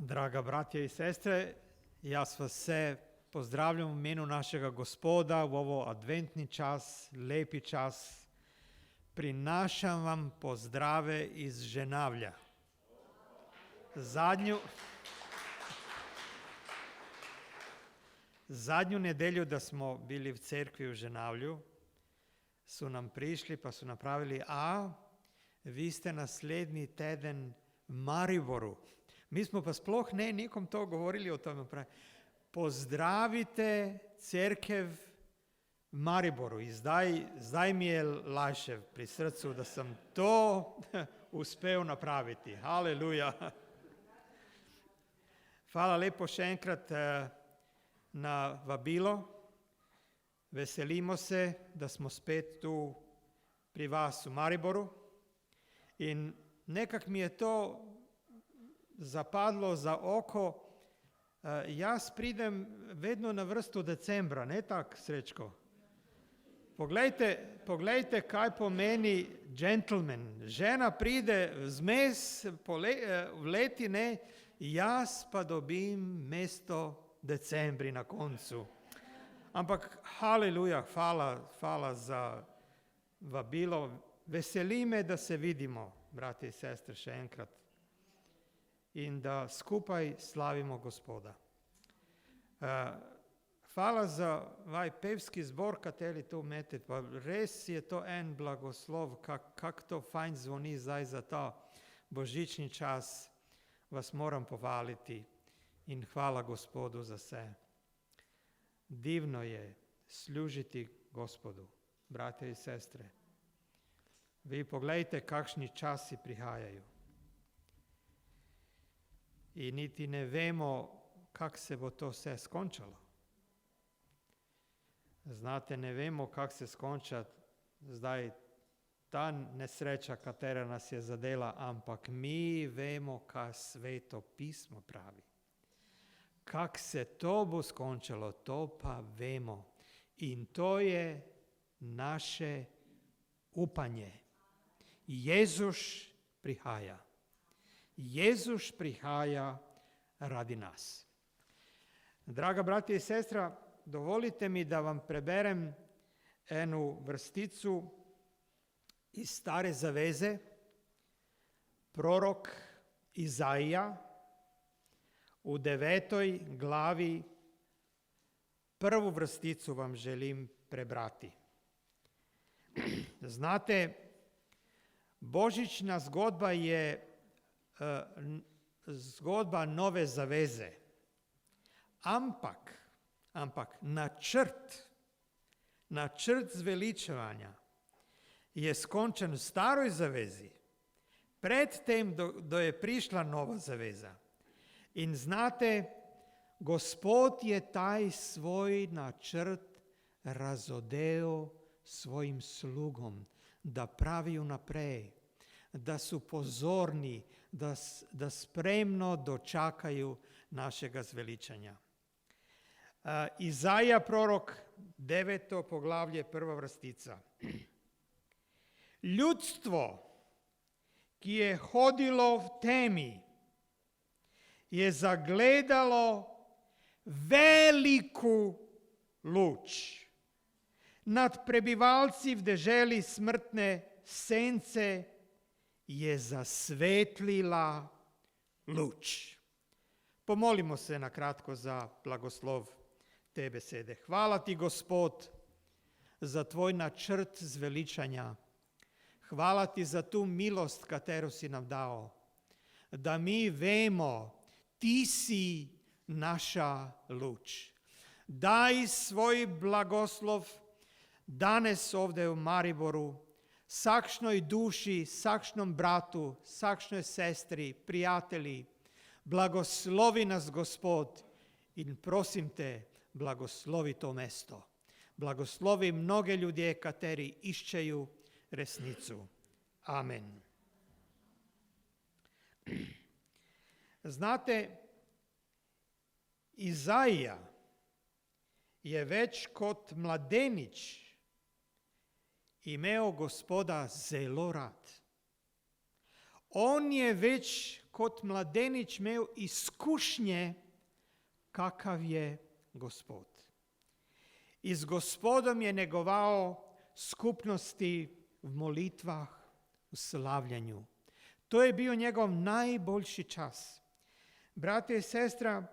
Draga bratje i sestre, jaz vas vse pozdravljam v imenu našega Gospoda v ovo adventni čas, lepi čas. Prinašam vam pozdrave iz Ženavlja. Zadnju nedelju da smo bili v cerkvi v Ženavlju, su nam prišli pa su napravili, vi ste naslednji teden v Mariboru. Mi smo pa sploh nikom to govorili o tome. Pozdravite cerkev v Mariboru. I zdaj mi je lažje pri srcu, da sam to uspel napraviti. Haleluja. Hvala lepo še enkrat na vabilo. Veselimo se, da smo spet tu pri vas v Mariboru. In nekak mi je to zapadlo za oko. Jaz pridem vedno na vrstu decembra, ne tak, Srečko? Poglejte, kaj pomeni gentleman. Žena pride zmes v leti, ne? Jaz pa dobim mesto decembri na koncu. Ampak, haleluja, hvala za vabilo. Veseli me, da se vidimo, brati i sestre, še enkrat. In da skupaj slavimo Gospoda. Hvala za vaj pevski zbor, kateri tu imate. Pa res je to en blagoslov, kak to fajn zvoni zdaj za ta božični čas. Vas moram pohvaliti in hvala Gospodu za vse. Divno je služiti Gospodu, brate i sestre. Vi pogledajte, kakšni časi prihajajo. I niti ne vemo, kak se bo to vse skončalo. Znate, ne vemo, kak se skonča zdaj ta nesreča, katera nas je zadela, ampak mi vemo, kaj Sveto pismo pravi. Kak se to bo skončalo, to pa vemo. In to je naše upanje. Jezus prihaja. Jezus prihaja radi nas. Draga bratje i sestra, dovolite mi da vam preberem enu vrsticu iz Stare zaveze, prorok Izaija, u 9. glavi, prvu vrsticu vam želim prebrati. Znate, božićna zgodba je zgodba nove zaveze. Ampak načrt zveličevanja je skončan v staroj zavezi, predtem do je prišla nova zaveza. In znate, Gospod je taj svoj načrt razodel svojim slugom, da pravijo naprej, da su pozorni, da spremno dočakaju našega zveličanja. Izaija prorok, 9. poglavlje, prva vrstica. Ljudstvo, ki je hodilo v temi, je zagledalo veliku luč. Nad prebivalci v deželi smrtne sence je zasvetlila luč. Pomolimo se na kratko za blagoslov te besede. Hvala ti, Gospod, za tvoj načrt zveličanja. Hvala ti za tu milost, katero si nam dao. Da mi vemo, ti si naša luč. Daj svoj blagoslov danes ovdje u Mariboru, sakšnoj duši, sakšnom bratu, sakšnoj sestri, prijatelji. Blagoslovi nas, Gospod, in prosim te, blagoslovi to mesto. Blagoslovi mnoge ljudje, kateri iščeju resnicu. Amen. Znate, Izaija je već kot mladenič imeo Gospoda zelo rad. On je već kot mladenič imel izkušnje, kakav je Gospod. I s Gospodom je negovao skupnosti v molitvah, u slavljanju. To je bio njegov najboljši čas. Brate i sestra,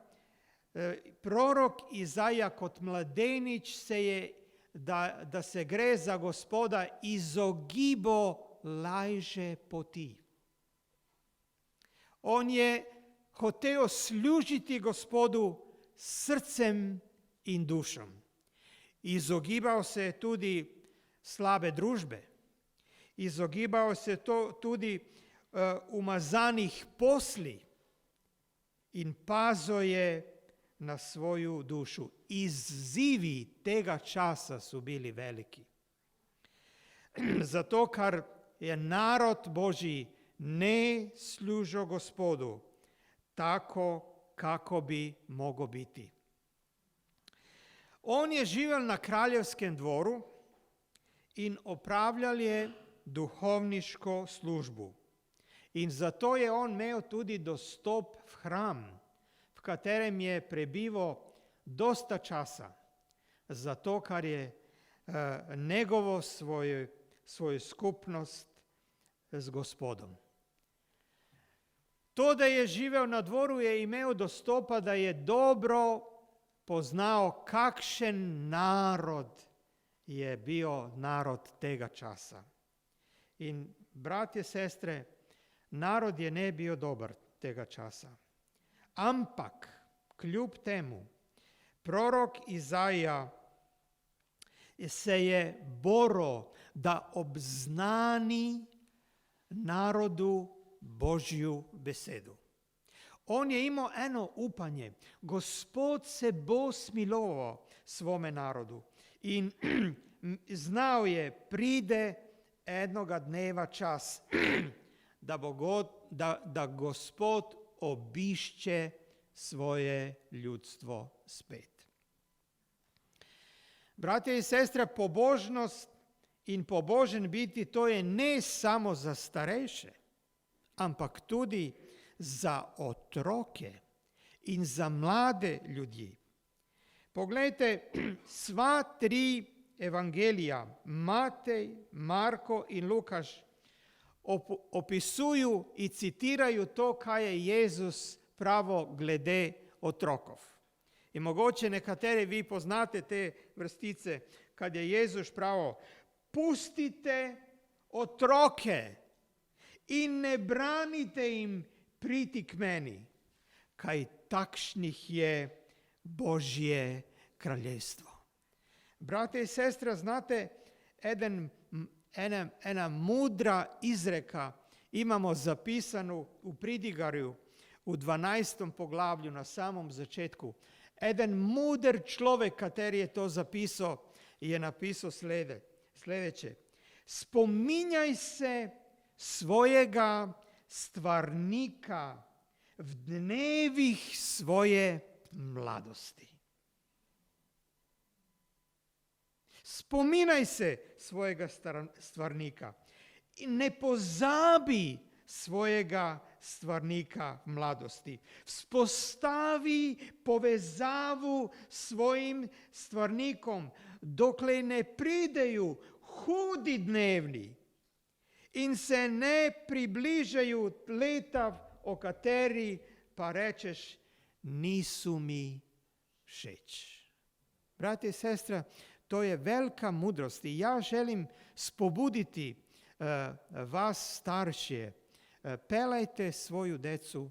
prorok Izaja kot mladenič se je, da se gre za Gospoda, izogibo lajže poti. On je hoteo služiti Gospodu srcem in dušom. Izogibao se tudi slabe družbe. Izogibao se tudi umazanih posli in pazo je na svoju dušu. Izzivi tega časa su bili veliki. Zato, ker je narod Božji ne služio Gospodu tako kako bi mogao biti. On je živel na kraljevskem dvoru in opravljal je duhovniško službu. In zato je on imel tudi dostop v hram, v katerem je prebival dosta časa, zato ker je negovo svoju skupnost z Gospodom. To, da je živel na dvoru, je imel dostopa, da je dobro poznao, kakšen narod je bio narod tega časa. In bratje, sestre, narod je ne bio dobar tega časa. Ampak, kljub temu, prorok Izaja se je boril, da obznani narodu Božju besedu. On je imao eno upanje, Gospod se bo smilovao svome narodu in znao je, pride jednoga dneva čas da Gospod obišće svoje ljudstvo spet. Bratje i sestre, pobožnost in pobožen biti, to je ne samo za starejše, ampak tudi za otroke in za mlade ljudi. Poglejte, sva tri evangelija, Matej, Marko in Lukaš, opisuju i citiraju to, kaj je Jezus pravo glede otrokov. I mogoče nekateri vi poznate te vrstice, kad je Jezus pravo, pustite otroke in ne branite im priti k meni, kaj takšnih je Božje kraljestvo. Brate i sestre, znate, ena mudra izreka imamo zapisanu u Pridigarju u 12. poglavlju na samom začetku. Eden mudar človek, kateri je to zapisao, je napisao sljedeće. Spominjaj se svojega stvarnika v dnevih svoje mladosti. Spominaj se svojega stvarnika i ne pozabi svojega stvarnika mladosti. Vzpostavi povezavu svojim stvarnikom, dokle ne prideju hudi dnevni in se ne približaju leta o kateri pa rečeš nisu mi všeč. Brate i sestra, to je velika mudrost i ja želim spobuditi vas starše. Pelajte svoju decu,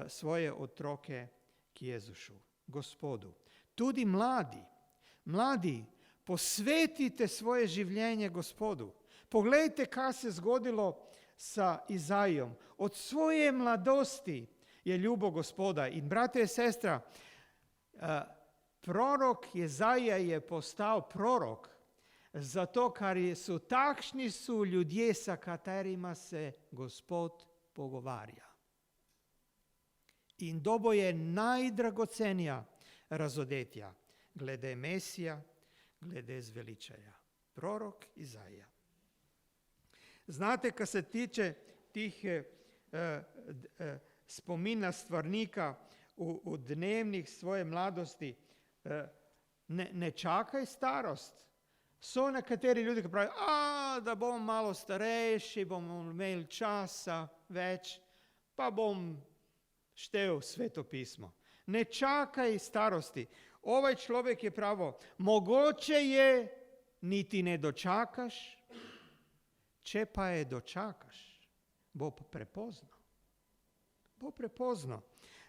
svoje otroke k Jezušu, Gospodu. Tudi mladi, posvetite svoje življenje Gospodu. Pogledajte, kaj se zgodilo sa Izajom. Od svoje mladosti je ljubo Gospoda. In brate i sestra, prorok Izaja je postal prorok, zato ker su takšni ljudje, sa katerima se Gospod pogovarja. In dobo je najdragocenija razodetja glede Mesija, glede zveličaja. Prorok Izaja. Znate, kad se tiče tih spomin na stvarnika u dnevnih svoje mladosti, ne čakaj starost. So nekateri ljudi, ki pravijo, da bom malo starejši, bom imel časa več, pa bom štel Sveto pismo. Ne čakaj starosti. Ovaj človek je pravo, mogoče je, niti ne dočakaš, če pa je dočakaš, bo prepozno. Bo prepozno.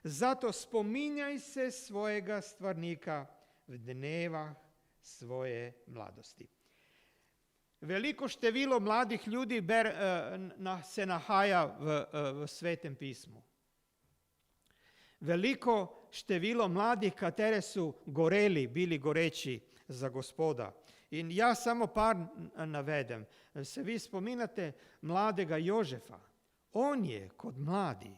Zato spominjaj se svojega stvarnika v dnevah svoje mladosti. Veliko število mladih ljudi se nahaja v Svetem pismu. Veliko število mladih, kateri su bili goreči za Gospoda. In ja samo par navedem. Se vi spominate mladega Jožefa? On je kot mladi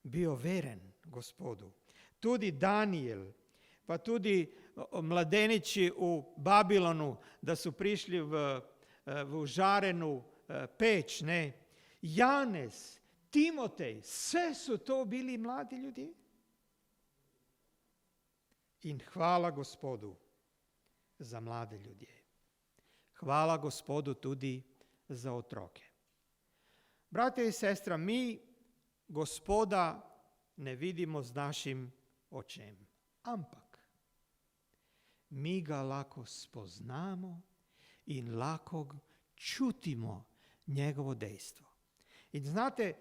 bio veren Gospodu. Tudi Daniel, pa tudi mladeniči u Babilonu, da su prišli v žarenu peč, ne? Janez, Timotej, sve su to bili mladi ljudi. In hvala Gospodu za mlade ljudje. Hvala Gospodu tudi za otroke. Brate i sestra, mi Gospoda ne vidimo z našim očem, ampak mi ga lako spoznamo in lako čutimo njegovo dejstvo. In znate,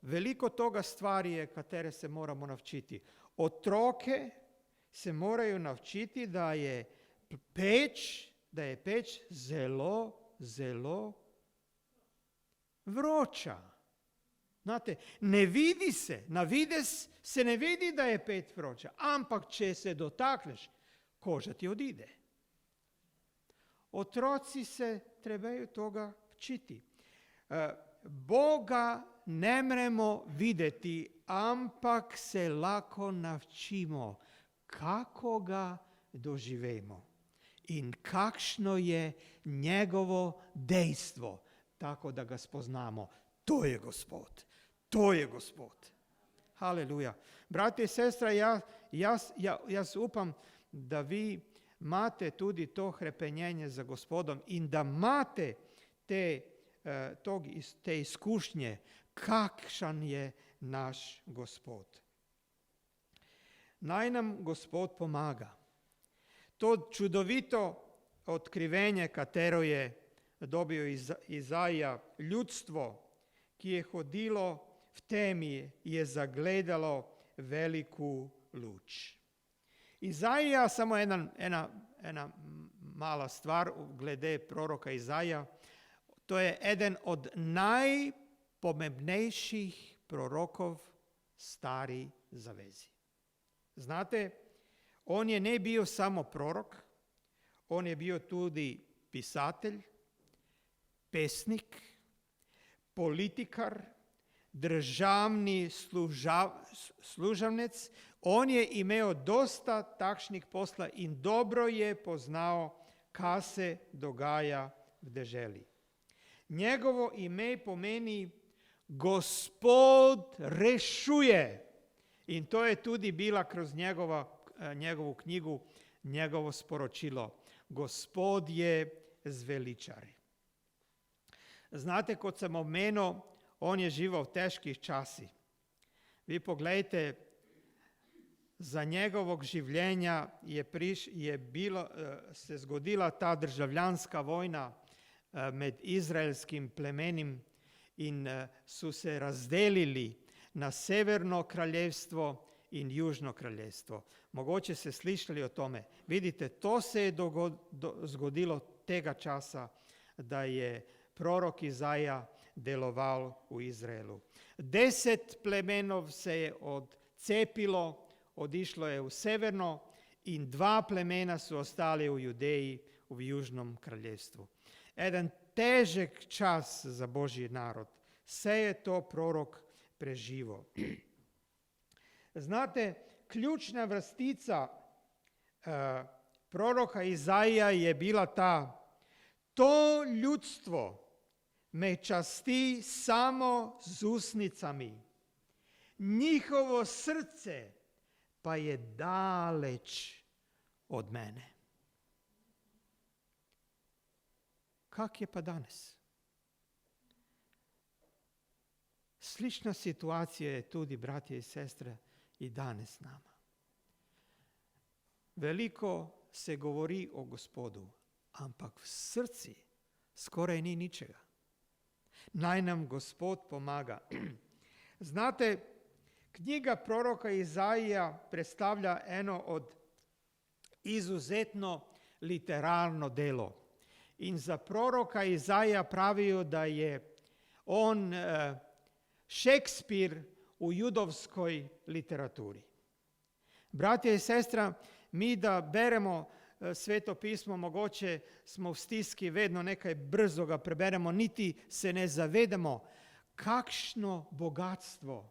veliko toga stvari je, katere se moramo navčiti. Otroke se moraju navčiti, da je peč zelo, zelo vroča. Znate, ne vidi se, na vides se ne vidi da je peč vroča, ampak če se dotakneš, koža ti odide. Otroci se trebaju toga včiti. Boga ne mremo videti, ampak se lako navčimo, kako ga doživemo in kakšno je njegovo dejstvo, tako da ga spoznamo. To je Gospod. To je Gospod. Haleluja. Brate i sestra, jaz upam da vi imate tudi to hrepenjenje za Gospodom in da imate te izkušnje, kakšan je naš Gospod. Naj nam Gospod pomaga. To čudovito otkrivenje, katero je dobio Izaija, ljudstvo, ki je hodilo v temi, je zagledalo veliku luč. Izaija, samo ena mala stvar glede proroka Izaija, to je eden od najpomembnejših prorokov Stari zavezi. Znate, on je ne bio samo prorok, on je bio tudi pisatelj, pesnik, politikar, državni služavnec. On je imeo dosta takšnih posla in dobro je poznao kaj se dogaja v deželi. Njegovo ime pomeni Gospod rešuje. In to je tudi bila kroz njegovu knjigu, njegovo sporočilo. Gospod je zveličar. Znate, kot sem omenil, on je živel v težkih časih. Vi pogledajte, za njegovog življenja se zgodila ta državljanska vojna med izraelskim plemenim in su se razdelili na Severno kraljevstvo in Južno kraljevstvo. Mogoče ste slišali o tome. Vidite, to se je zgodilo tega časa, da je prorok Izaija deloval v Izraelu. 10 plemenov se je odcepilo, odišlo je v severno in 2 plemena su ostali v Judeji, v Južnom kraljevstvu. Eden težek čas za Božji narod. Vse je to prorok preživo. Znate, ključna vrstica proroka Izaija je bila ta: to ljudstvo me časti samo z usnicami, njihovo srce pa je daleč od mene. Kak je pa danes? Slična situacija je tudi, bratje i sestre, i danes s nama. Veliko se govori o Gospodu, ampak v srci skoraj ni ničega. Naj nam Gospod pomaga. Znate, knjiga proroka Izaija predstavlja eno od izuzetno literarno delo. In za proroka Izaija pravijo, da je on Šekspir u judovskoj literaturi. Bratje i sestra, mi da beremo Sveto pismo, mogoče smo v stiski, vedno nekaj brzo ga preberemo, niti se ne zavedamo, kakšno bogatstvo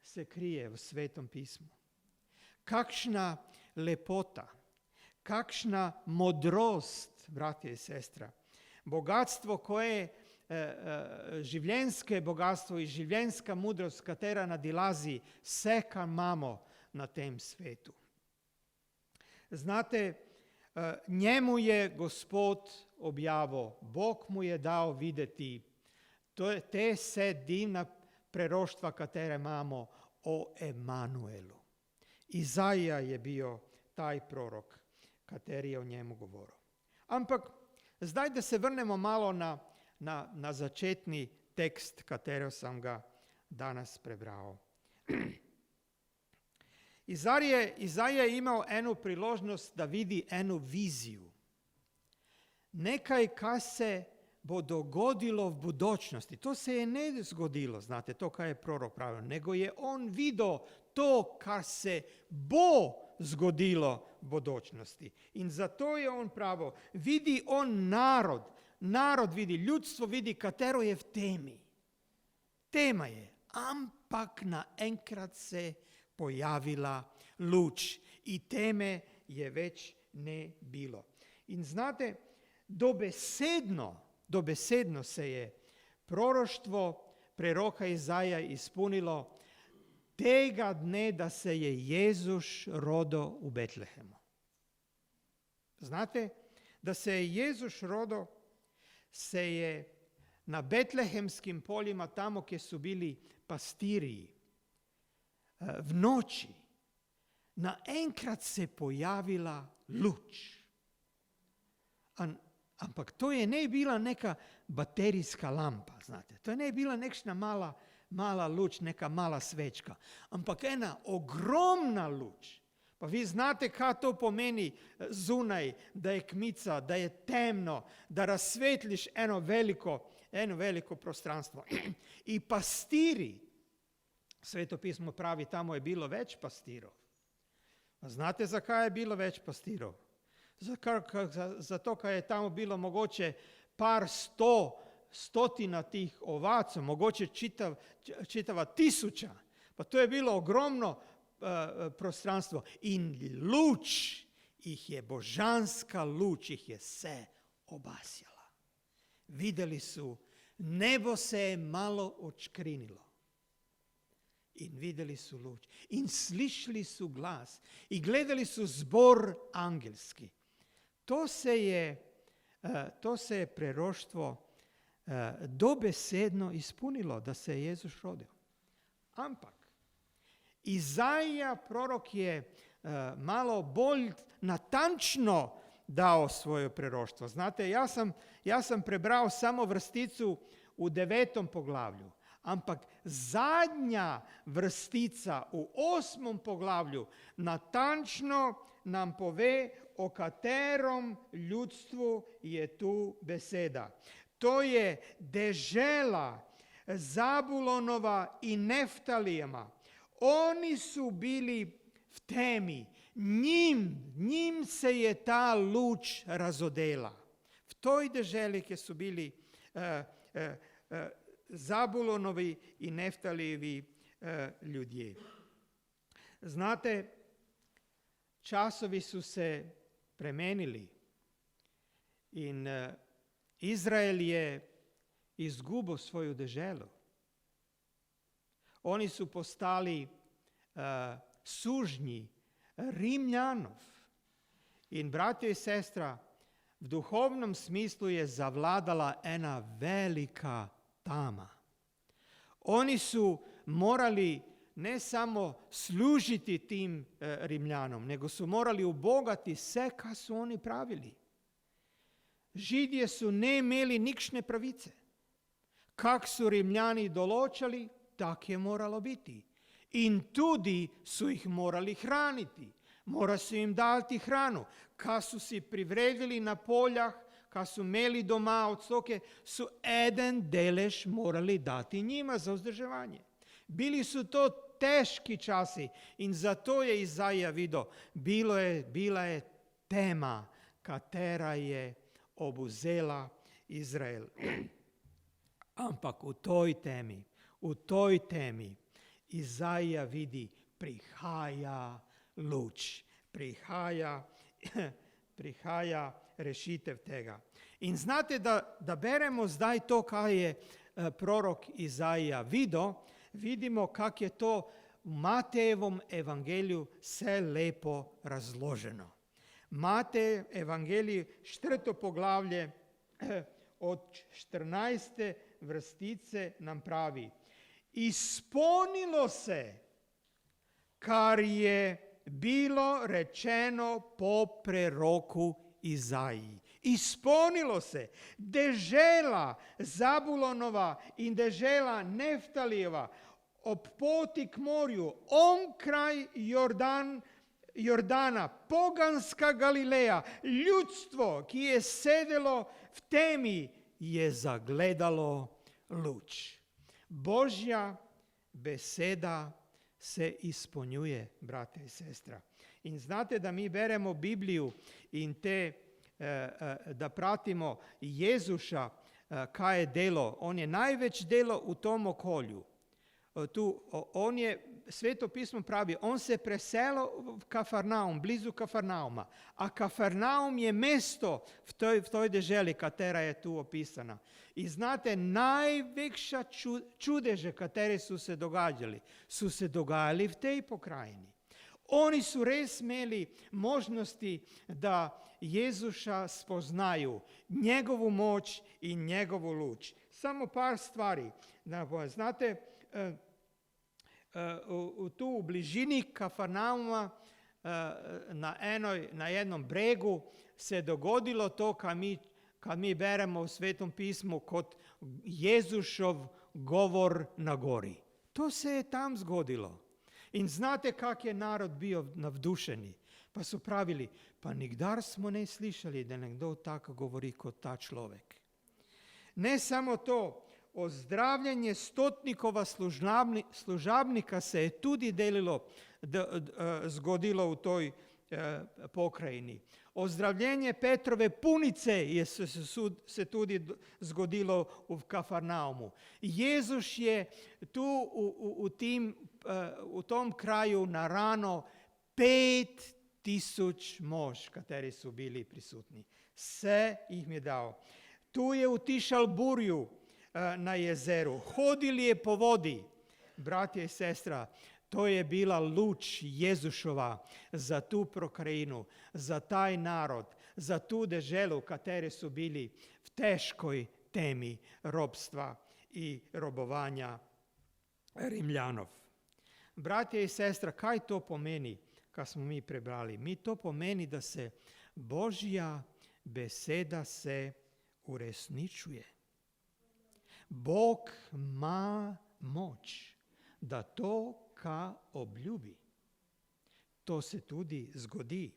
se krije v Svetom pismu. Kakšna lepota, kakšna modrost, bratje i sestra. Bogatstvo koje, življenjske bogatstvo i življenjska mudrost, katera nadilazi vse, kar imamo na tem svetu. Znate, njemu je Gospod objavil, Bog mu je dal videti te vse divna preroštva, katere imamo o Emanuelu. Izaija je bio taj prorok, kateri je o njemu govoril. Ampak zdaj, da se vrnemo malo na začetni tekst, katero sam ga danes prebral. Izaija je imel eno priložnost, da vidi eno viziju. Nekaj, kar se bo dogodilo v budućnosti. To se je ne zgodilo, znate, to, kar je prorok pravil, nego je on videl to, kar se bo zgodilo v budućnosti. In zato je on pravil, vidi on narod vidi, ljudstvo vidi, katero je v temi. Tema je, ampak naenkrat se pojavila luč i teme je već ne bilo. In znate, dobesedno se je proroštvo preroka Izaija ispunilo tega dne, da se je Jezus rodo u Betlehemu. Znate, da se je Jezus rodo, se je na betlehemskim poljima, tamo gdje su bili pastiriji, v noći, naenkrat se pojavila luč. Ampak to je ne bila neka baterijska lampa, znate. To je ne bila nekšna mala luč, neka mala svečka, ampak ena ogromna luč. Pa vi znate kaj to pomeni zunaj, da je kmica, da je temno, da razsvetliš eno veliko prostranstvo. I pastiri, Sveto pismo pravi, tamo je bilo več pastirov. A znate zakaj je bilo več pastirov? Zato, ker je tamo bilo mogoče par stotina tih ovac, mogoče čitava tisuća. Pa to je bilo ogromno prostranstvo. In luč ih je, božanska luč ih je se obasjala. Videli su, nebo se je malo odškrinilo. In videli su luč. In slišali su glas. I gledali su zbor angelski. To se je preroštvo dobesedno ispunilo, da se je Jezus rodio. Ampak Izaija prorok je malo bolj natančno dao svoje preroštvo. Znate, ja sam prebral samo vrsticu u 9. poglavlju. Ampak zadnja vrstica u 8. poglavlju natančno nam pove o katerom ljudstvu je tu beseda. To je dežela Zabulonova i Neftalijama. Oni su bili v temi. Njim se je ta luč razodela. V toj deželi, kjer su bili Zabulonovi i Neftalijevi ljudje. Znate, časovi su se premenili in Izrael je izgubil svoju deželo. oni su postali sužnji Rimljanov. In bratje i sestra, v duhovnom smislu je zavladala ena velika tama. Oni su morali ne samo služiti tim Rimljanom, nego su morali ubogati sve kaj su oni pravili. Židje su ne imeli nikšne pravice. Kak su Rimljani določali, tak je moralo biti. In tudi su ih morali hraniti. Mora su im dati hranu. Kad su si privredili na poljah, kad su imeli doma od stoke, su jedan delež morali dati njima za uzdržavanje. Bili su to teški časi in zato je Izaija vidio, bila je tema katera je obuzela Izrael. Ampak u toj temi Izaija vidi prihaja luč, prihaja rešitev tega. In znate da beremo zdaj to, kaj je prorok Izaija vidimo kak je to u Matejevom evangeliju sve lepo razloženo. Matej evangelij 4. poglavlje od 14. vrstice nam pravi: Izpolnilo se, kar je bilo rečeno po preroku Izaiji. Izpolnilo se. Dežela Zabulonova in dežela Neftalijeva ob poti k morju, onkraj Jordana, poganska Galileja, ljudstvo, ki je sedelo v temi, je zagledalo luč. Božja beseda se izpolnjuje, brate i sestra. In znate da mi beremo Bibliju in da pratimo Jezuša, kaj je delo. On je največ delo u tom okolju. On je, Sveto pismo pravi, on se preselo v Kafarnaum, blizu Kafarnauma. A Kafarnaum je mesto v toj deželi, katera je tu opisana. I znate, najvekša čudeže, katere su se dogajali v tej pokrajini. Oni su res imeli možnosti da Jezuša spoznaju, njegovu moć i njegovu luč. Samo par stvari. Znate, tu u bližini Kafarnauma na jednom bregu se dogodilo to kad mi beremo u Svetom pismu kod Jezušov govor na gori. To se je tam zgodilo. In znate kak je narod bio navdušeni. Pa su pravili, pa nikdar smo ne slišali da nekdo tako govori kot ta človek. Ne samo to, ozdravljanje stotnikova služabnika se je tudi zgodilo u toj pokrajini. Ozdravljenje Petrove punice se tudi zgodilo u Kafarnaumu. Jezus je tu u tom kraju narano 5.000 mož, kateri su bili prisutni. Sve ih je dao. Tu je utišal burju na jezeru. Hodili je po vodi. Bratje i sestra, to je bila luč Jezušova za tu pokrajinu, za taj narod, za tu deželu, kateri su bili v teškoj temi robstva i robovanja Rimljanov. Bratje i sestra, kaj to pomeni, kad smo mi prebrali? Mi to pomeni da se Božja beseda se uresničuje. Bog ima moć da to ka obljubi. To se tudi zgodi.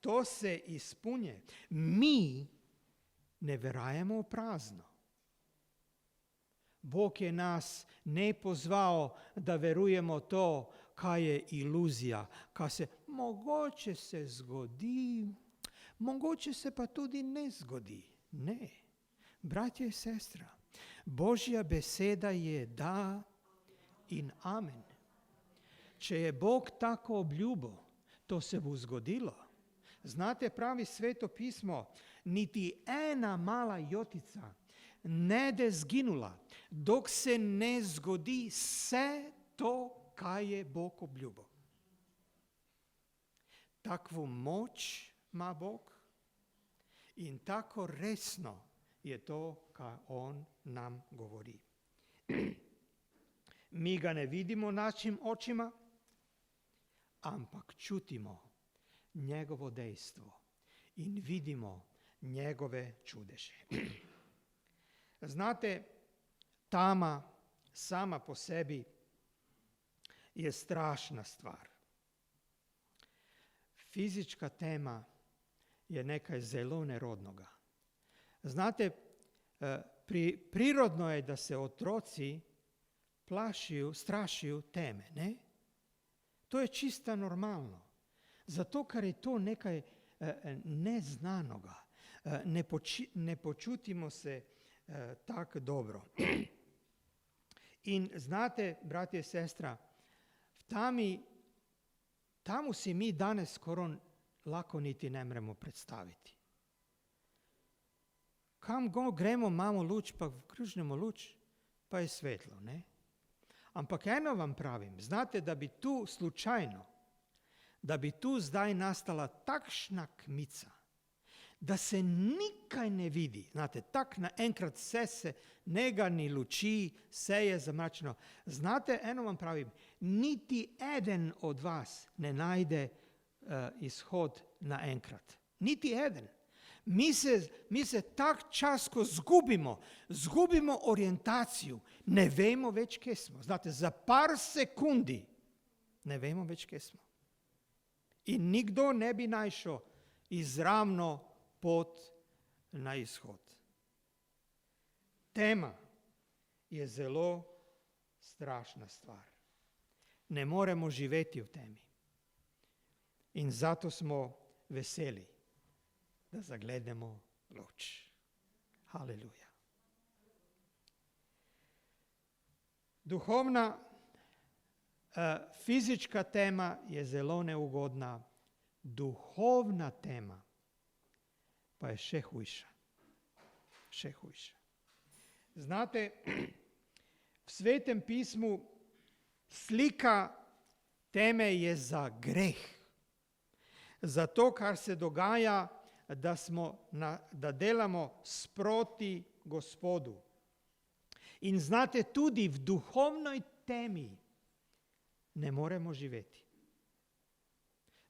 To se ispunje. Mi ne verujemo v prazno. Bog je nas ne pozvao da verujemo to, kaj je iluzija, kaj se mogoče se zgodi, mogoče se pa tudi ne zgodi. Ne, bratje i sestra, Božja beseda je da in amen. Če je Bog tako obljubil, to se bo zgodilo. Znate, pravi Sveto pismo, niti ena mala jotica ne de zginula, dok se ne zgodi vse to, kaj je Bog obljubil. Takvu moč ima Bog in tako resno je to, kaj On nam govori. Mi ga ne vidimo našim očima, ampak čutimo njegovo dejstvo in vidimo njegove čudeže. Znate, tama sama po sebi je strašna stvar. Fizička tema je nekaj zelo nerodnoga. Znate, prirodno je, da se otroci strašijo teme, ne? To je čisto normalno. Zato, ker je to nekaj neznanoga. Ne počutimo se tako dobro. In znate, bratje in sestra, tamo si mi danes skoro lako niti ne moremo predstaviti. Kam gremo, imamo luč, pa vkružnemo luč, pa je svetlo, ne? Ampak eno vam pravim, znate, da bi tu slučajno, da bi tu zdaj nastala takšna kmica, da se nikaj ne vidi, znate, tak naenkrat vse se nega ni luči, vse je zamračeno. Znate, eno vam pravim, niti eden od vas ne najde izhod naenkrat. Niti eden. Mi se tak čas, ko zgubimo orientacijo, ne vemo več, kje smo. Znate, za par sekundi ne vemo več, kje smo. In nikdo ne bi našel izravno pot na izhod. Tema je zelo strašna stvar. Ne moremo živeti v temi. In zato smo veseli, da zagledamo luč. Haleluja. Duhovna, fizička tema je zelo neugodna, duhovna tema pa je še hujša. Še hujša. Znate, v Svetem pismu slika teme je za greh. Za to, kar se dogaja, da delamo sproti Gospodu. In znate, tudi v duhovnoj temi ne moremo živeti.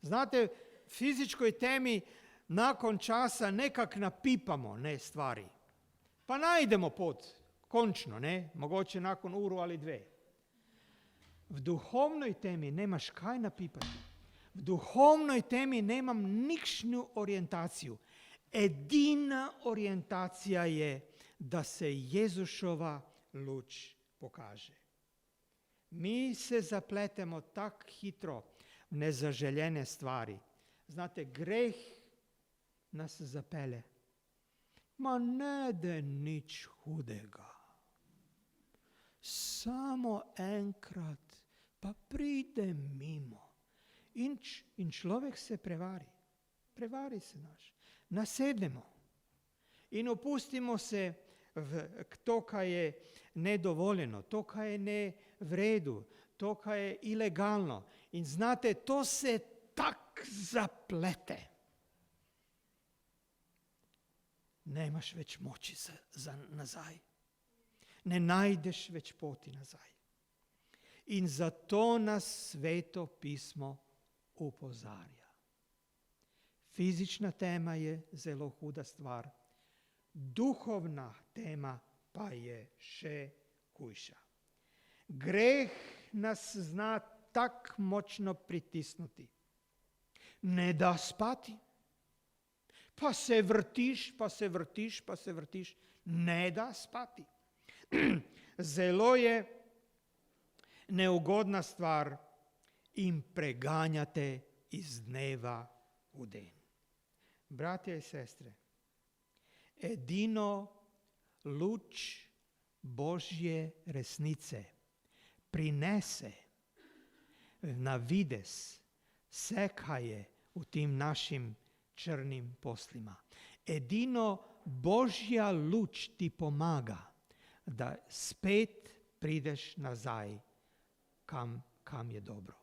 Znate, v fizičkoj temi nakon časa nekako napipamo stvari. Pa najdemo pot, končno, mogoče nakon uru ali dve. V duhovnoj temi nemaš kaj napipati. V duhovnoj temi nemam nikšnu orientacijo. Edina orientacija je, da se Jezušova luč pokaže. Mi se zapletemo tako hitro v nezaželjene stvari. Znate, greh nas zapelje. Ma ne da nič hudega. Samo enkrat, pa pride mimo. In človek se prevari. Prevari se nasedemo. In opustimo se k to, kaj je nedovoljeno, to, kaj je ne v redu, to, kaj je ilegalno. In znate, to se tak zaplete. Nemaš več moči za nazaj. Ne najdeš več poti nazaj. In zato nas Sveto pismo opozarja. Fizična tema je zelo huda stvar, duhovna tema pa je še hujša. Greh nas zna tako močno pritisnuti. Ne da spati. Pa se vrtiš, ne da spati. Zelo je neugodna stvar in preganjate iz dneva v den. Bratje in sestre, edino luč Božje resnice prinese na vides vse, kaj je v tem našim črnim poslima. Edino Božja luč ti pomaga da spet prideš nazaj kam je dobro.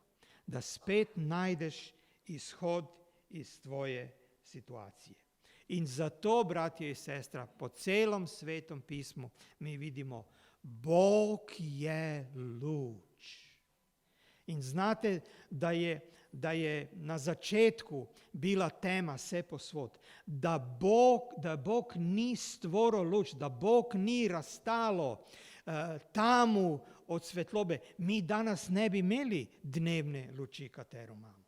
Da spet najdeš izhod iz tvoje situacije. In zato, bratje i sestra, po celom Svetom pismu mi vidimo Bog je luč. In znate da je na začetku bila tema sve posvod, da Bog ni stvoro luč, da Bog ni rastalo tamu od svetlobe, mi danas ne bi imeli dnevne luči, katero imamo.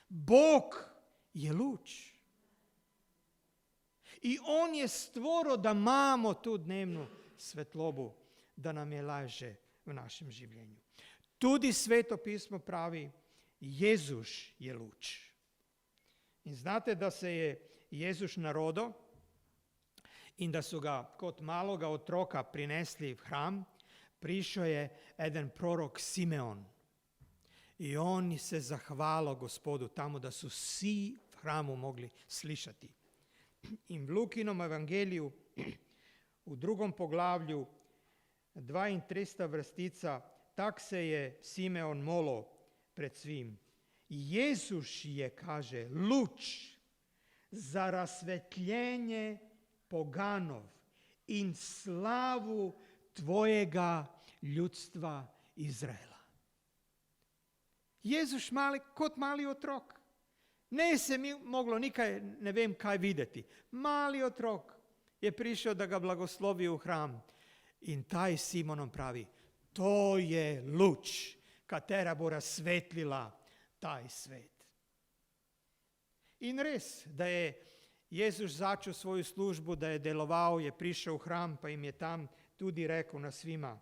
Bog je luč. I On je stvoro da imamo tu dnevnu svetlobu, da nam je laže v našem življenju. Tudi Sveto pismo pravi, Jezus je luč. In znate da se je Jezus narodil in da su ga kot maloga otroka prinesli v hram, prišao je jedan prorok Simeon. I on se zahvalio Gospodu tamo da su svi v hramu mogli slišati. In v Lukinom evangeliju u 2. poglavlju 32. vrstica tak se je Simeon molio pred svim. Jezus je, kaže, luč za rasvetljenje poganov in slavu tvojega ljudstva Izraela. Jezus kot mali otrok. Ne se mi moglo nikaj, ne vem kaj videti. Mali otrok je prišao da ga blagoslovi u hram. In taj Simonom pravi, to je luč, katera bo razsvetlila taj svet. In res, da je Jezus začel svoju službu, da je deloval, je prišao u hram, pa im je tam tudi rekao na svima,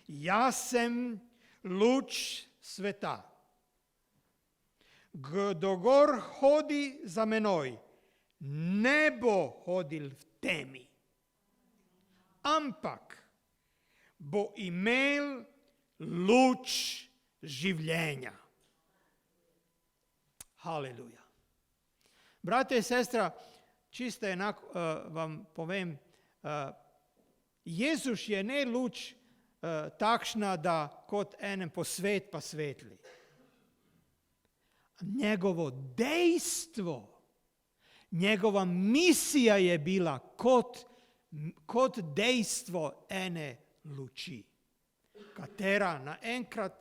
ja sam luč sveta. Kdo gor hodi za menoj, ne bo hodil v temi, ampak bo imel luč življenja. Haleluja. Brate i sestra, čisto enako vam povem, Jezus je ne luč takšna da kot enem posvet pa svetli. Njegovo dejstvo, njegova misija je bila kot dejstvo ene luči, katera naenkrat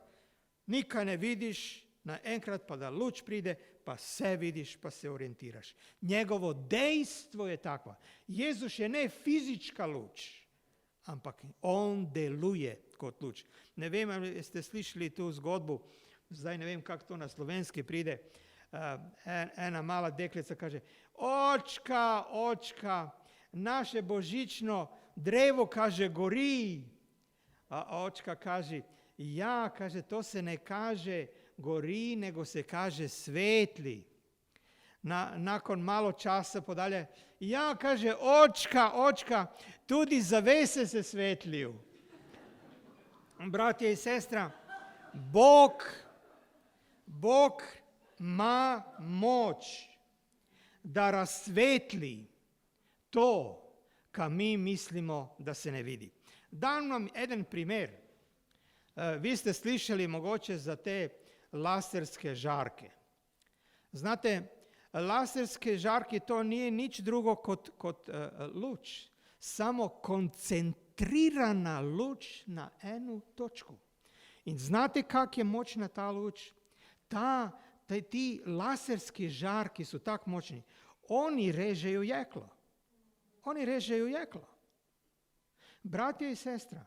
nikaj ne vidiš, naenkrat pa da luč pride, pa se vidiš, pa se orijentiraš. Njegovo dejstvo je takva. Jezus je ne fizička luč, ampak on deluje kot luč. Ne vem, ali ste slišali tu zgodbu, zdaj ne vem, kako to na slovenski pride, ena mala deklica kaže, očka, naše božično drevo, kaže, gori. A očka kaže, ja, kaže, to se ne kaže gori, nego se kaže svetli. Nakon malo časa podalje, ja, kaže, očka, tudi zavese se svetliju. Bratje i sestra, Bog ima moć da rasvetli to ka mi mislimo da se ne vidi. Dam vam jedan primjer. Vi ste slišali mogoče za te laserske žarke. Znate, laserske žarke to nije nič drugo kot luč. Samo koncentrirana luč na enu točku. In znate kak je moćna ta luč? Ti laserski žarki su tak moćni. Oni režeju jeklo. Bratje i sestra,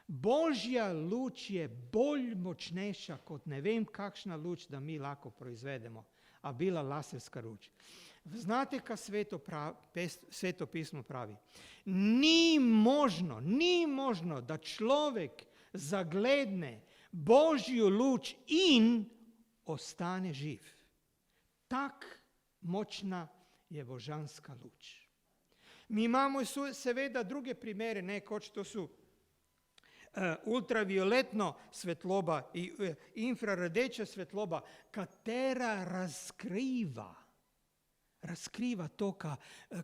Božja luč je bolj močnejša kot ne vem kakšna luč, da mi lako proizvedemo, a bila laserska luč. Znate kaj Sveto pismo pravi? Ni možno da človek zagledne Božju luč in ostane živ. Tak močna je božanska luč. Mi imamo seveda druge primere, nekoč to su ultravioletno svetloba i infraredeča svetloba, katera raskriva to,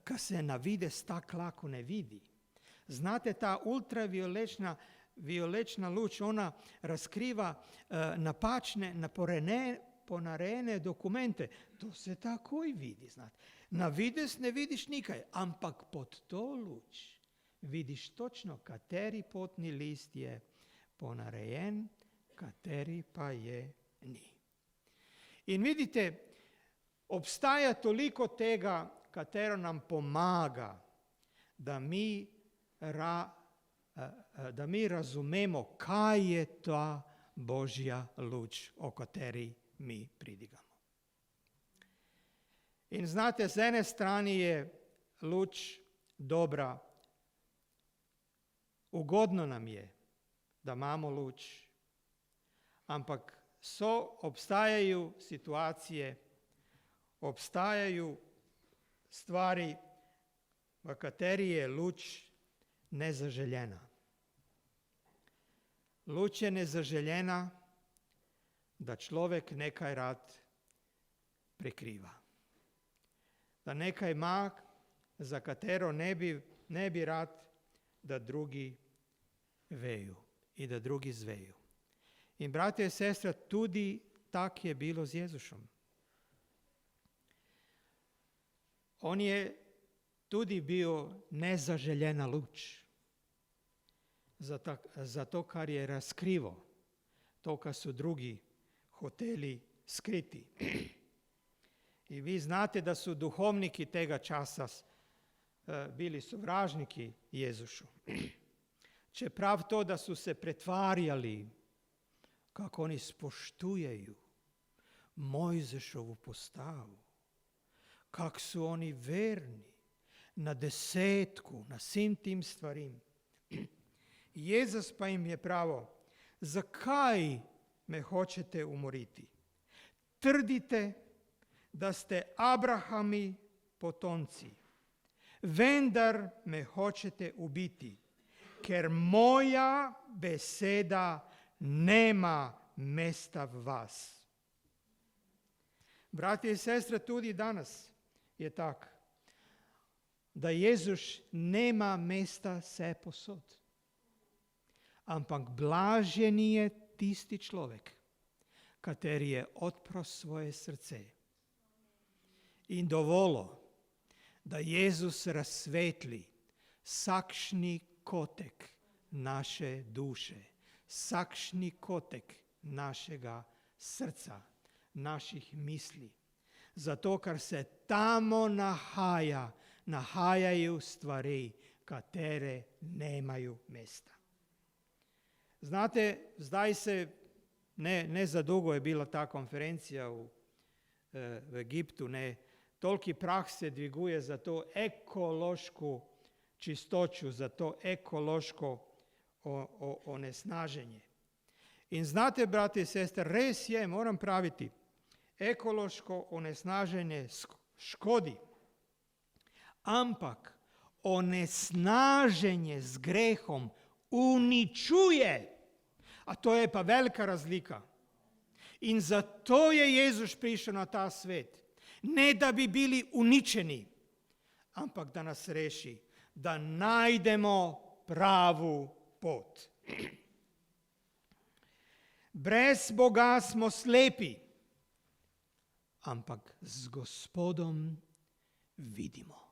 ka se na vides tak lako ne vidi. Znate, ta ultravioletna luč, ona razkriva napačne, ponarejene dokumente. To se takoj vidi, znate. Na vides ne vidiš nikaj, ampak pod to luč vidiš točno, kateri potni list je ponarejen, kateri pa je ni. In vidite, obstaja toliko tega, katero nam pomaga, da mi razumemo, kaj je ta Božja luč, o kateri mi pridigamo. In znate, z ene strani je luč dobra, ugodno nam je, da imamo luč, ampak obstajajo situacije, obstajajo stvari, v kateri je luč nezaželjena. Luč je nezaželjena, da človek nekaj rad prikriva. Da nekaj ima, za katero ne bi rad, da drugi vejo in da drugi zvejo. In bratje in sestre, tudi tak je bilo z Jezusom. On je tudi bil nezaželjena luč. Zato, kar je razkrivo, to, kar so drugi hoteli skriti. In vi znate, da so duhovniki tega časa bili sovražniki Jezusu. Čeprav to, da so se pretvarjali, kako oni spoštujejo Mojzešovu postavu, kako so oni verni na desetku, na vsem tim stvarim. Jezus pa jim je pravil, zakaj me hočete umoriti? Trdite, da ste Abrahami potomci, vendar me hočete ubiti, ker moja beseda nema mesta v vas. Bratje in sestre, tudi danes je tak, da Jezus nema mesta vse posod. Ampak blažen je tisti človek, kateri je odprl svoje srce in dovolil, da Jezus razsvetli vsakšni kotek naše duše, vsakšni kotek našega srca, naših misli. Zato, ker se tamo nahajajo stvari, katere nemajo mesta. Znate, zdaj ne za dolgo je bila ta konferencija v Egiptu, toliki prah se dviguje za to ekološko čistoču, za to ekološko onesnaženje. In znate, brati in sestre, res je, moram praviti, ekološko onesnaženje škodi, ampak onesnaženje z grehom uničuje. A to je pa velika razlika. In zato je Jezus prišel na ta svet. Ne da bi bili uničeni, ampak da nas reši, da najdemo pravu pot. Brez Boga smo slepi, ampak z Gospodom vidimo.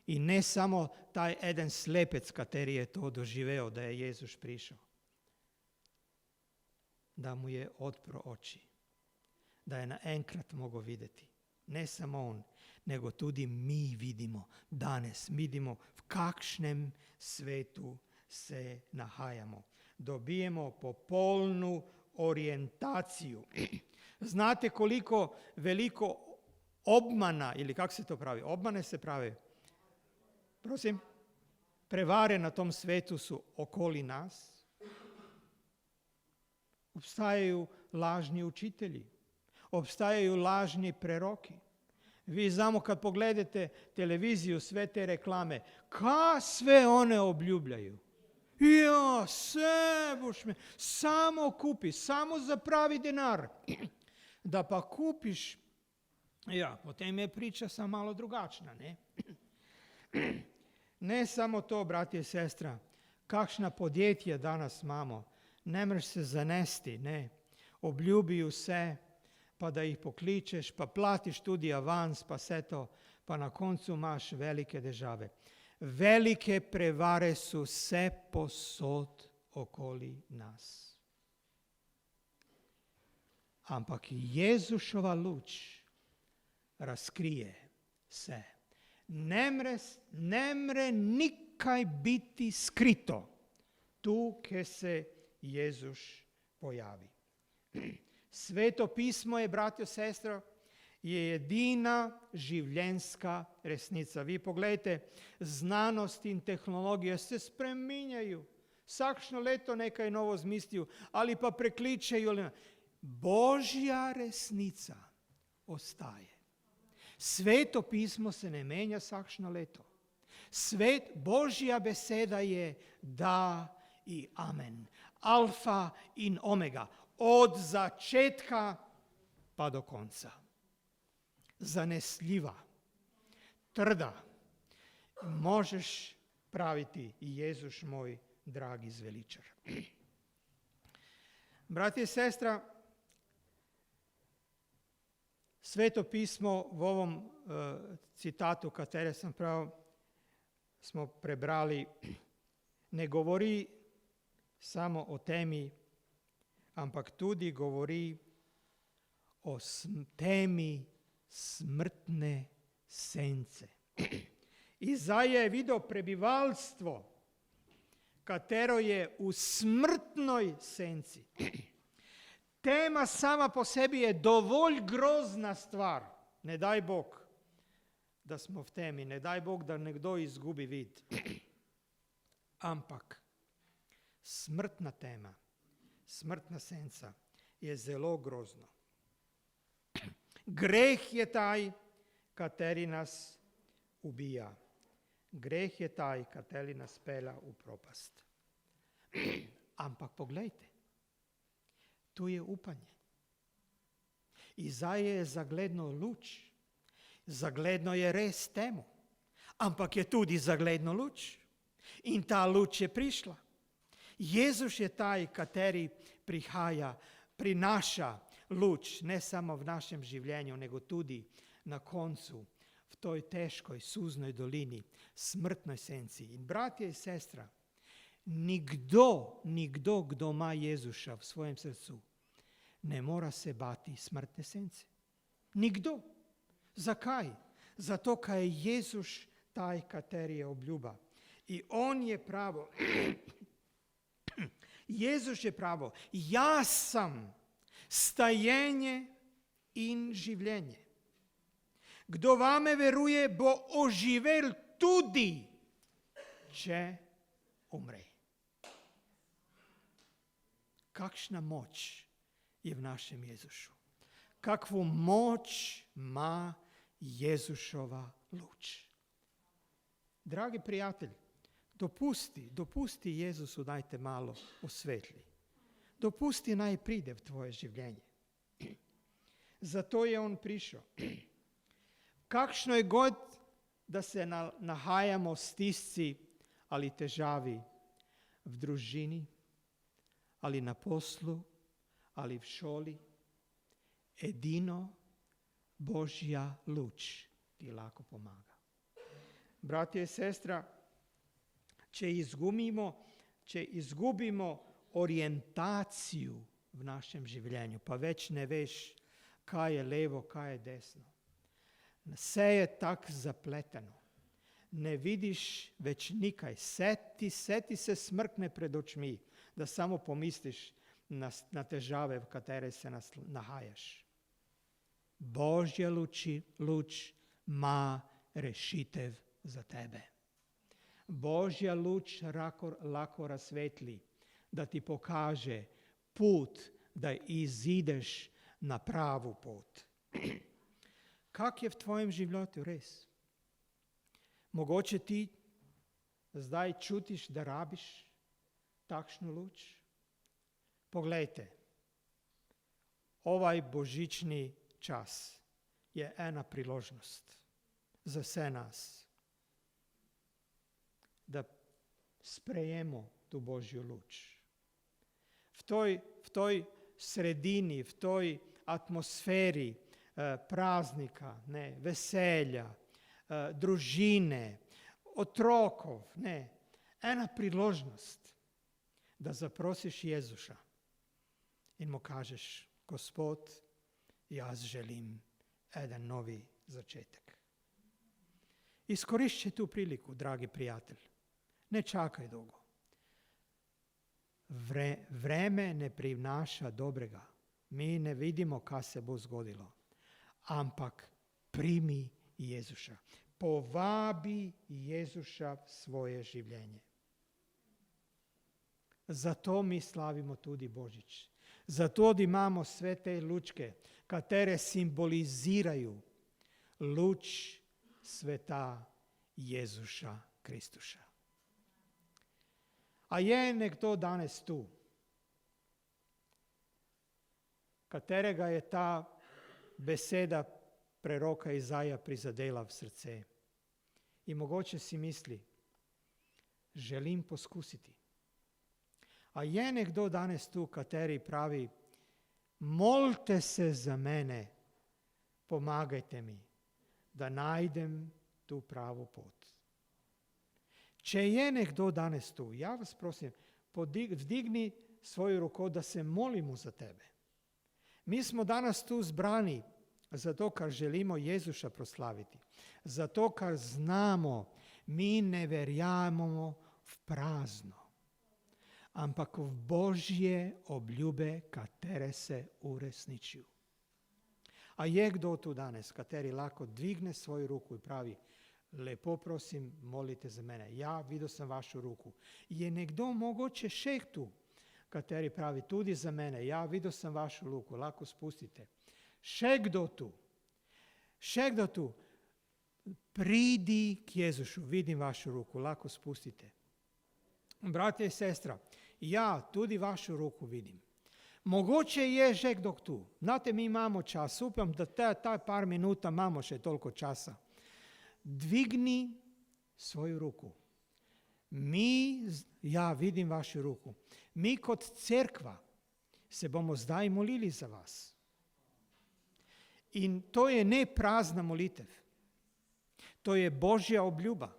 In ne samo taj eden slepec, kateri je to doživel, da je Jezus prišel. Da mu je odprl oči, da je naenkrat mogel videti. Ne samo on, nego tudi mi vidimo danes, vidimo v kakšnem svetu se nahajamo. Dobijemo popolno orientacijo. Znate, koliko veliko obmana, ili kako se to pravi, obmane se pravi, prosim, prevare na tom svetu su okoli nas. Obstajaju lažni učitelji, obstajaju lažni preroki. Vi znamo kad pogledate televiziju, sve te reklame, ka sve one obljubljaju. Ja, sve boš me, samo kupi, samo zapravi denar. Da pa kupiš Ja, potem je priča samo malo drugačna, ne? Ne samo to, bratje in sestra, kakšna podjetja danes imamo, ne moreš se zanesti, ne? Obljubi vse, pa da jih pokličeš, pa platiš tudi avans, pa vse to, pa na koncu imaš velike težave. Velike prevare so vse posod okoli nas. Ampak Jezušova luč razkrije se. Ne mre nikaj biti skrito tu, kjer se Jezus pojavi. Sveto pismo je, bratjo, sestro, je edina življenjska resnica. Vi pogledajte, znanost in tehnologija se spreminjajo. Vsakšno leto nekaj novo zmislijo ali pa prekličejo. Božja resnica ostaje. Sveto pismo se ne menja vsakšno leto. Božja beseda je da in amen. Alfa in omega. Od začetka pa do konca. Zanesljiva, trda. Možeš praviti, Jezus moj dragi zveličar. Bratje in sestra, Sveto pismo v ovom citatu, katere sem prav, smo prebrali, ne govori samo o temi, ampak tudi govori o temi smrtne sence. Izaja je videl prebivalstvo, katero je v smrtnoj senci. Tema sama po sebi je dovolj grozna stvar. Ne daj Bog, da smo v temi, ne daj Bog, da nekdo izgubi vid. Ampak smrtna tema, smrtna senca je zelo grozno. Greh je taj, kateri nas ubija. Greh je taj, kateri nas pelja v propast. Ampak poglejte, tu je upanje. Izaja je zagledno luč. Zagledno je res temu. Ampak je tudi zagledno luč. In ta luč je prišla. Jezus je taj, kateri prihaja, prinaša luč, ne samo v našem življenju, nego tudi na koncu, v toj težkoj, suznoj dolini, smrtnoj senci. In bratje in sestra, nikdo, kdo ima Jezuša v svojem srcu, ne mora se bati smrtne sence. Nikdo. Zakaj? Zato, kaj je Jezus taj, kateri je obljuba. In on je pravo. Jezus je pravo. Jaz sem stajenje in življenje. Kdo vame veruje, bo oživel tudi, če umre. Kakšna moč je v našem Jezušu. Kakvo moč ima Jezušova luč. Dragi prijatelj, dopusti Jezusu, dajte malo osvetli. Dopusti naj pride v tvoje življenje. Zato je on prišel. Kakšno je god, da se nahajamo v stisci ali težavi v družini, ali na poslu, ali v šoli. Edino Božja luč ti lahko pomaga. Bratje in sestra, če izgubimo orientacijo v našem življenju, pa več ne veš, kaj je levo, kaj je desno. Vse je tako zapleteno. Ne vidiš več nikaj. Vse ti se smrkne pred očmi, da samo pomisliš na težave, v katere se nahajaš. Božja luč ima rešitev za tebe. Božja luč lahko razsvetli, da ti pokaže pot, da izideš na pravu pot. Kak je v tvojem življenju res? Mogoče ti zdaj čutiš, da rabiš takšno luč? Poglejte, ovaj božični čas je ena priložnost za vse nas, da sprejemo tu Božju luč. V toj sredini, v toj atmosferi praznika, veselja, družine, otrokov, ena priložnost, da zaprosiš Jezuša in mu kažeš: Gospod, jaz želim eden novi začetek. Izkorišči tu priliku, dragi prijatelj. Ne čakaj dolgo. Vreme ne prinaša dobrega. Mi ne vidimo, kaj se bo zgodilo. Ampak primi Jezuša. Povabi Jezuša v svoje življenje. Zato mi slavimo tudi Božič. Zato da imamo sve te lučke, katere simbolizirajo luč sveta Jezuša Kristuša. A je nekdo danes tu, katerega je ta beseda preroka Izaja prizadela v srce? In mogoče si misli: želim poskusiti. A je nekdo danes tu, kateri pravi: molite se za mene, pomagajte mi, da najdem tu pravo pot. Če je nekdo danes tu, ja vas prosim, vdigni svojo roko, da se molimo za tebe. Mi smo danes tu zbrani, zato ker želimo Jezuša proslaviti. Zato ker znamo, mi ne verjamemo v prazno, ampak v Božje obljube, katere se uresničijo. A je kdo tu danes, kateri lahko dvigne svojo ruku in pravi: lepo prosim, molite za mene. Ja, videl sem vašo ruku. Je nekdo mogoče še tu, kateri pravi: tudi za mene. Ja, videl sem vašo ruku, lahko spustite. Še kdo tu? Še kdo tu? Pridi k Jezušu, vidim vašo ruku, lahko spustite. Bratje in sestra, ja, tudi vašo ruku vidim. Mogoče je že kdo tu. Znate, mi imamo čas, upam, da ta par minuta imamo še toliko časa. Dvigni svojo ruku. Ja, vidim vašo ruku. Mi kot cerkva se bomo zdaj molili za vas. In to je ne prazna molitev. To je Božja obljuba.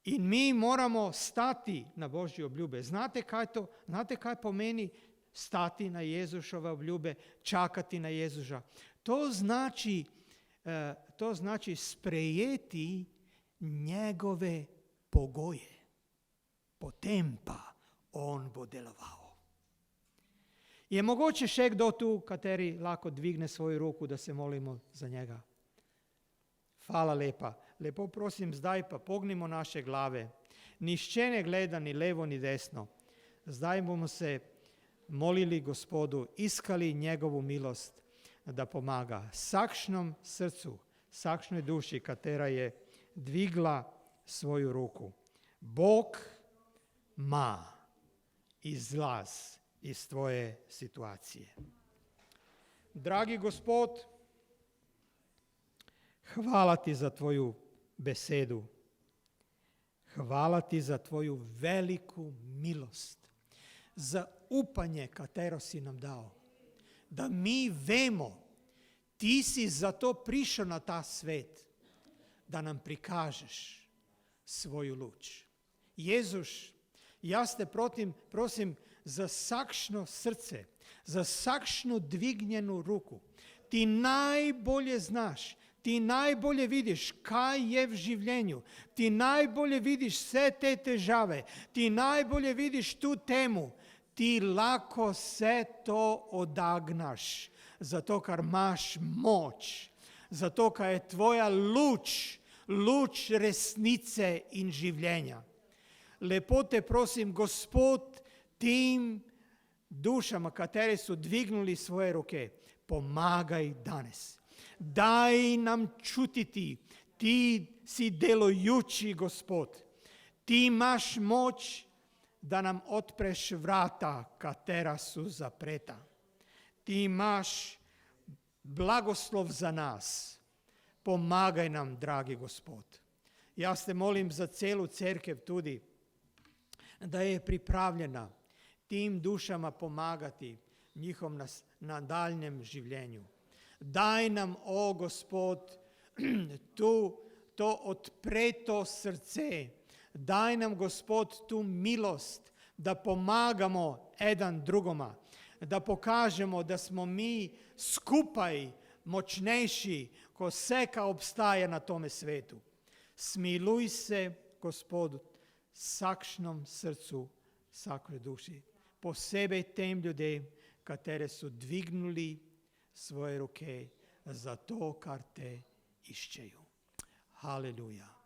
In mi moramo stati na Božje obljube. Znate, kaj pomeni stati na Jezušove obljube, čakati na Jezuša? To znači sprejeti njegove pogoje. Potem pa on bo deloval. Je mogoče še kdo tu, kateri lahko dvigne svojo ruku, da se molimo za njega? Hvala lepa. Lepo prosim, zdaj pa pognimo naše glave. Nihče ne gleda ni levo ni desno. Zdaj bomo se molili Gospodu, iskali njegovu milost, da pomaga vsakšnom srcu, vsakšnoj duši, katera je dvigla svojo ruku. Bog ima izlaz iz tvoje situacije. Dragi Gospod, hvala ti za tvoju besedu. Hvala ti za tvoju veliku milost, za upanje, katero si nam dal. Da mi vemo, ti si zato prišel na ta svet, da nam prikažeš svoju luč. Jezuš, jaz te prosim za vsakšno srce, za vsakšno dvignjeno ruku. Ti najbolje znaš, ti najbolje vidiš, kaj je v življenju, ti najbolje vidiš vse te težave, ti najbolje vidiš tu temu, ti lahko vse to odagnaš, zato ker imaš moč, zato ker je tvoja luč resnice in življenja. Lepo te prosim, Gospod, tim dušama, kateri so dvignuli svoje roke, pomagaj danes. Daj nam čutiti, ti si delujoči Gospod. Ti imaš moč, da nam odpreš vrata, katera so zapreta. Ti imaš blagoslov za nas. Pomagaj nam, dragi Gospod. Jaz te molim za celu cerkev tudi, da je pripravljena tim dušama pomagati njihom nadaljnjem življenju. Daj nam, o Gospod, to odpreto srce. Daj nam, Gospod, tu milost, da pomagamo eden drugoma, da pokažemo, da smo mi skupaj močnejši, kot vse, kar obstaja na tome svetu. Smiluj se, Gospod, vsakšnem srcu, vsakoj duši, posebej tem ljudem, katere so dvignuli svoje roke za to, kar te iščejo. Haleluja.